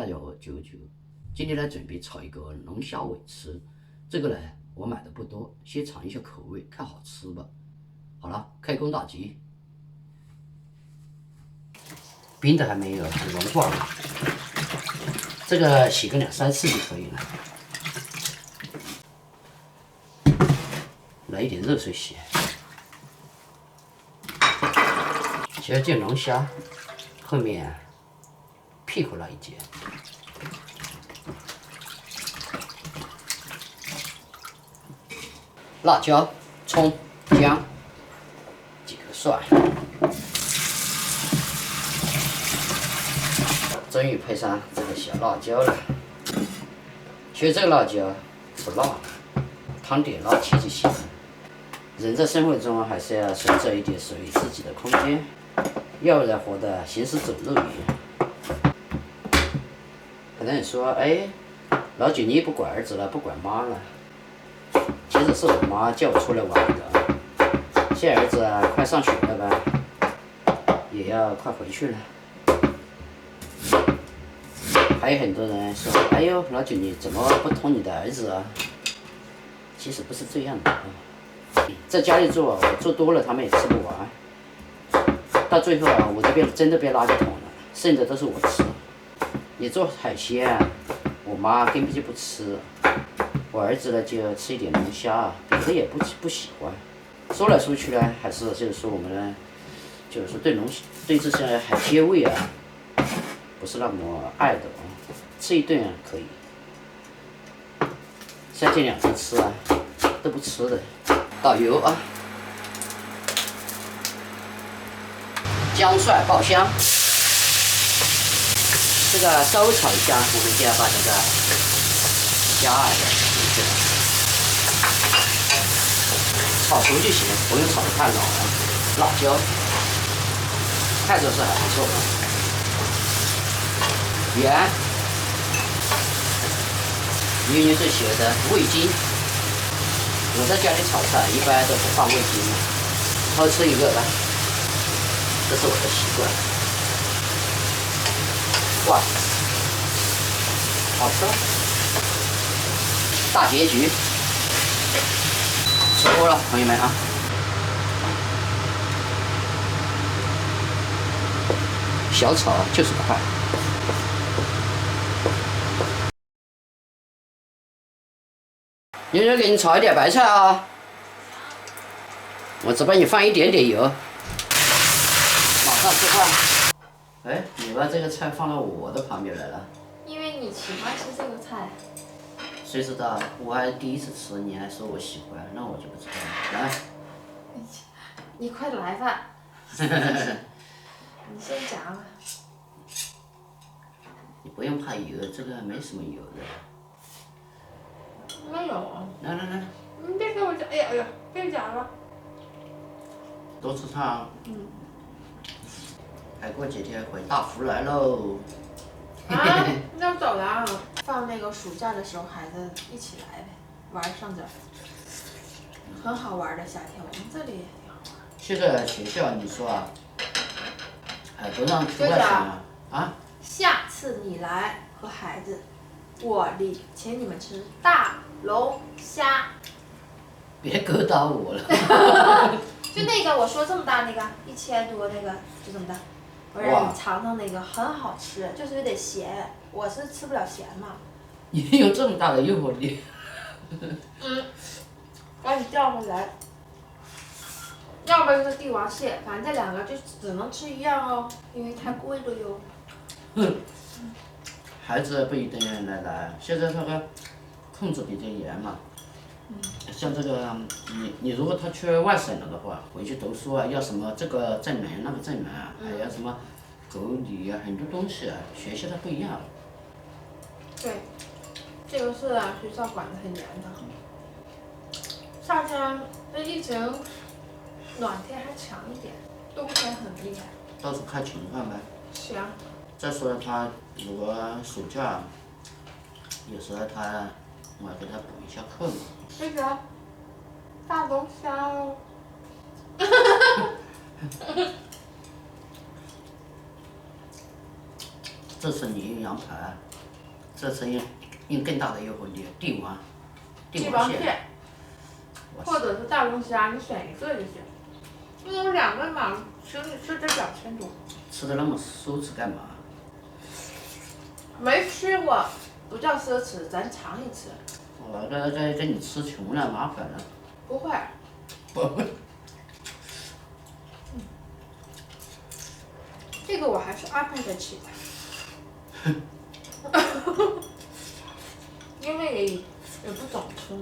大家好，九九。今天呢，准备炒一个龙虾尾翅。这个呢，我买的不多，先尝一下口味，看好吃吧。好了，开工大吉。冰的还没有，很融化了。这个洗个2、3次就可以了。来一点热水洗。先煎龙虾，后面屁股那一节。辣椒、葱、姜，几颗蒜，终于配上这个小辣椒了。其实这个辣椒不辣，汤点辣气就行了。人在生活中还是要存在一点属于自己的空间，要不然活得行尸走肉一样。可能你说，哎，老九你也不管儿子了，不管妈了。其实是我妈叫我出来玩的。现在儿子快上学了吧，也要快回去了。还有很多人说：“哎呦，老九你怎么不同你的儿子啊？”其实不是这样的啊。在家里做，我做多了他们也吃不完。到最后啊，我这边真的变垃圾桶了，剩的都是我吃。你做海鲜，我妈根本就不吃。我儿子呢就吃一点龙虾，别的也不喜欢。说来说去呢，还是就是说我们呢，就是说对这些海鲜味啊，不是那么爱的啊。吃一顿可以，3天2天吃啊，都不吃的。倒油啊，姜蒜爆香，这个稍微炒一下，我们就要把这个虾进去了，炒熟就行，不用炒得太老了。辣椒，看着是还不错的。盐，女人最喜欢的味精。我在家里炒菜一般都不放味精，偷吃一个吧，这是我的习惯。哇，好吃！大结局，吃锅了，朋友们啊！小炒就是快。妞妞，给你炒一点白菜啊！我只帮你放一点点油，马上吃饭。哎，你把这个菜放到我的旁边来了。因为你喜欢吃这个菜。谁知道我还第一次吃，你还说我喜欢，那我就不知道了。来，你快来吧。你先夹吧。你不用怕油，这个没什么油的。没有。来，你别给我夹，哎呀，别夹了。多吃汤。还过几天回大福来喽。啊，要走了。放那个暑假的时候，孩子一起来呗，玩上点儿。很好玩的夏天，我们这里也挺好玩。现在学校你说啊，不让出外省啊。下次你来和孩子，我请你们吃大龙虾。别勾搭我了。就那个我说这么大那个1000多那个，就这么大。我让你尝尝那个，很好吃，就是有点咸，我是吃不了咸嘛。你有这么大的诱惑力？把你调回来。要不就是帝王蟹，反正这2个就只能吃一样哦，因为太贵了哟。孩子不一定来，现在那个控制比较严嘛。像这个，你如果他去外省了的话，回去读书啊，要什么这个证明那个证明啊，还要什么狗礼啊，很多东西啊，学校它不一样。对，这个是学校管得很严的。夏天这疫情，暖天还强一点，冬天很厉害。到时候看情况呗。行。再说他如果暑假，有时候我要给他补一下课嘛。这个大龙虾哦。这次你用羊排，这次用更大的油锅帝王蟹，或者是大龙虾，你选一个就行。因为2个嘛，其实你吃得2000多。吃的那么奢侈干嘛？没吃过，不叫奢侈，咱尝一次。我这你吃穷了，麻烦了。不会。不会。这个我还是安排得起的。因为也不总吃。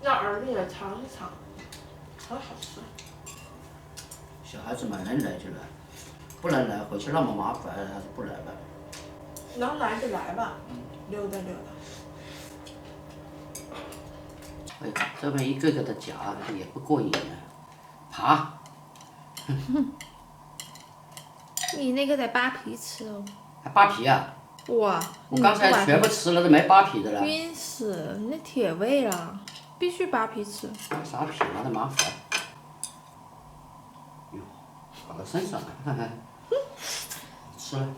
让儿子也尝一尝，很好吃。小孩子嘛，能来就来，不能来回去那么麻烦，还是不来吧。能来就来吧，溜达溜达。哎，这边一个个的夹也不过瘾啊，爬。你那个得扒皮吃哦。还扒皮啊？哇！我刚才全部吃了，都没扒皮的了。晕死，你那铁胃了，必须扒皮吃。扒啥皮那么麻烦？哟，跑到身上了，哈哈。吃了。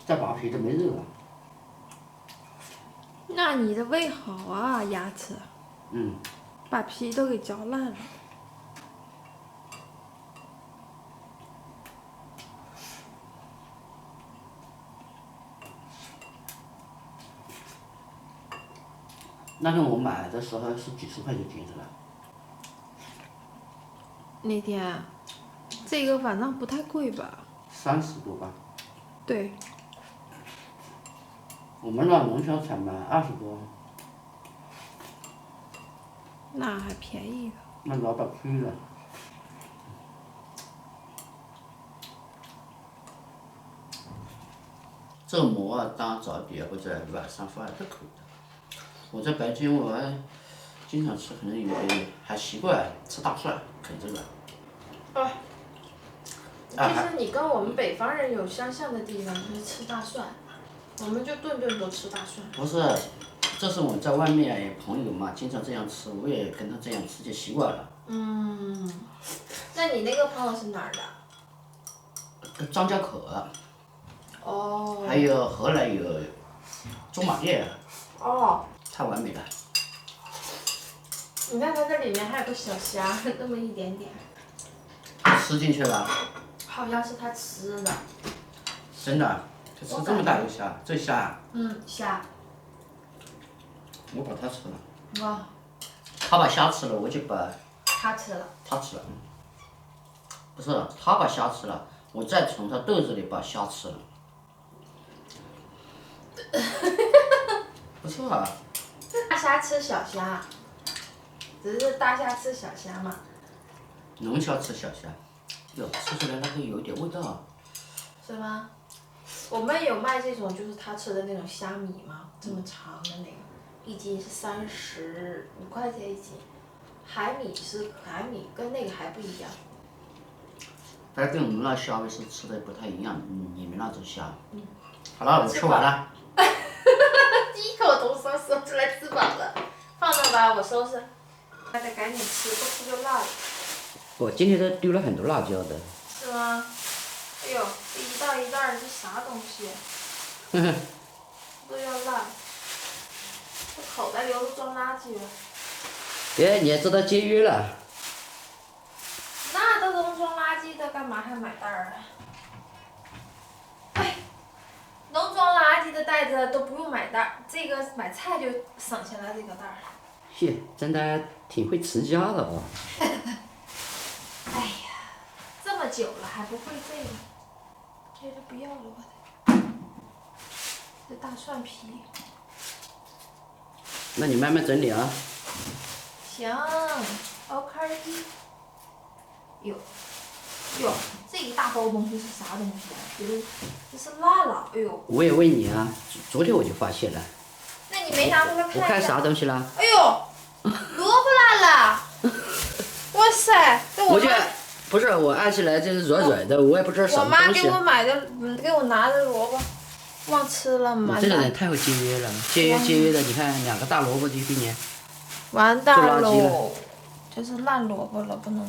再扒皮都没肉啊。那你的胃好啊，牙齿。嗯。把皮都给嚼烂了。那天我买的时候是几十块钱斤子了。那天，这个反正不太贵吧？30多吧。对。我们那农销才卖20多。那还便宜的。那老板亏了。这个馍啊，当早点或者晚上饭都可以的。我在北京，我还经常吃，可能有点还习惯吃大蒜，啃这个。其实你跟我们北方人有相像的地方，就是吃大蒜。我们就顿顿都吃大蒜。不是，这是我在外面朋友嘛，经常这样吃，我也跟他这样吃就习惯了。那你那个朋友是哪儿的？张家口。哦。还有河南有驻马店。哦。太完美了。你看它这里面还有个小虾，那么一点点。吃进去了。好像是他吃的。真的？他吃这么大个虾，这虾啊？虾。我把它吃了。哇。他把虾吃了，我就把。他吃了。他吃了。不是，他把虾吃了，我再从他肚子里把虾吃了。不错啊。大虾吃小虾，只是大虾吃小虾嘛。龙虾吃小虾，哟，吃出来那个有点味道。是吗？我们有卖这种，就是他吃的那种虾米嘛，这么长的那个，一斤是35块钱一斤。海米是海米，跟那个还不一样。但跟我们那虾味是吃的不太一样，你们那种虾。好了，我吃完了。一口同声说出来吃饱了，放那吧，我收拾。大家赶紧吃，不吃就辣了。我今天都丢了很多辣椒的。是吗？哎呦，这一袋一袋的是啥东西？都要烂。这口袋里都装垃圾了。哎，你也知道节约了。那都能装垃圾的，干嘛还买袋儿啊？哎，能装垃圾的袋子都不用买袋儿，这个买菜就省下来这个袋儿。嘿，真的挺会持家的哦。哎呀，这么久了还不会这个，这就不要了吧。这大蒜皮。那你慢慢整理啊。行 ，OK。哟，这一大包东西是啥东西啊？这是辣了，哎呦！我也问你啊，昨天我就发现了。那你没拿出来看一下？我看啥东西了？哎呦，萝卜烂了！哇塞，这我妈不是我按起来就是软软的，我也不知道什么东西。我妈给我买的，给我拿的萝卜。忘吃了你完蛋这个人太会节约了，节约的，你看2个大萝卜就给你。完蛋做垃圾喽，就是烂萝卜了，不能